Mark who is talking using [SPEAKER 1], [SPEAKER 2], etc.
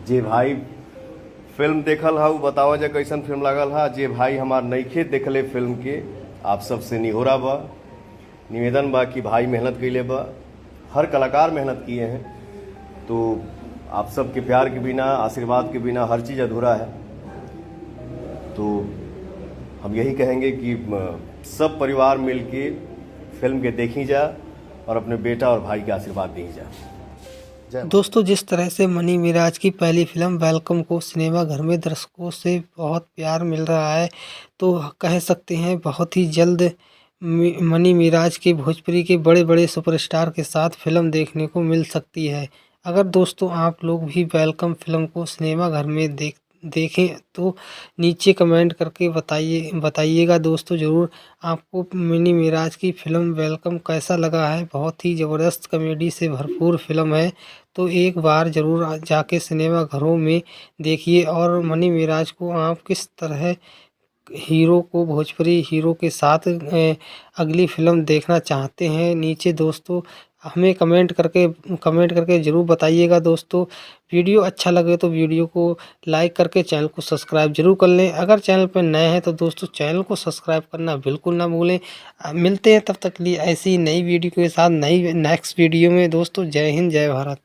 [SPEAKER 1] जे भाई फिल्म देखल हा उ बतावा जा कैसन फिल्म लागल हा। जे भाई हमार नइखे देखले फिल्म के, आप सबसे निहोरा बा, निवेदन बा कि भाई मेहनत कइले बा, हर कलाकार मेहनत किए हैं। तो आप सबके प्यार के बिना, आशीर्वाद के बिना हर चीज़ अधूरा है। तो हम यही कहेंगे कि सब परिवार मिलके फिल्म के देखी जा और अपने बेटा और भाई के आशीर्वाद दी जा। जय माता।
[SPEAKER 2] दोस्तों, जिस तरह से मनी मिराज की पहली फिल्म वेलकम को सिनेमा घर में दर्शकों से बहुत प्यार मिल रहा है, तो कह सकते हैं बहुत ही जल्द मनी मिराज के भोजपुरी के बड़े बड़े सुपरस्टार के साथ फिल्म देखने को मिल सकती है। अगर दोस्तों आप लोग भी वेलकम फिल्म को सिनेमा घर में देखें तो नीचे कमेंट करके बताइएगा दोस्तों ज़रूर आपको मिनी मिराज की फिल्म वेलकम कैसा लगा है। बहुत ही ज़बरदस्त कॉमेडी से भरपूर फिल्म है, तो एक बार ज़रूर जाके सिनेमा घरों में देखिए। और मनी मिराज को आप किस तरह हीरो को भोजपुरी हीरो के साथ अगली फिल्म देखना चाहते हैं, नीचे दोस्तों हमें कमेंट करके ज़रूर बताइएगा दोस्तों। वीडियो अच्छा लगे तो वीडियो को लाइक करके चैनल को सब्सक्राइब जरूर कर लें। अगर चैनल पर नए हैं तो दोस्तों चैनल को सब्सक्राइब करना बिल्कुल ना भूलें। मिलते हैं तब तक के लिए ऐसी नई वीडियो के साथ नई नेक्स्ट वीडियो में दोस्तों। जय हिंद, जय भारत।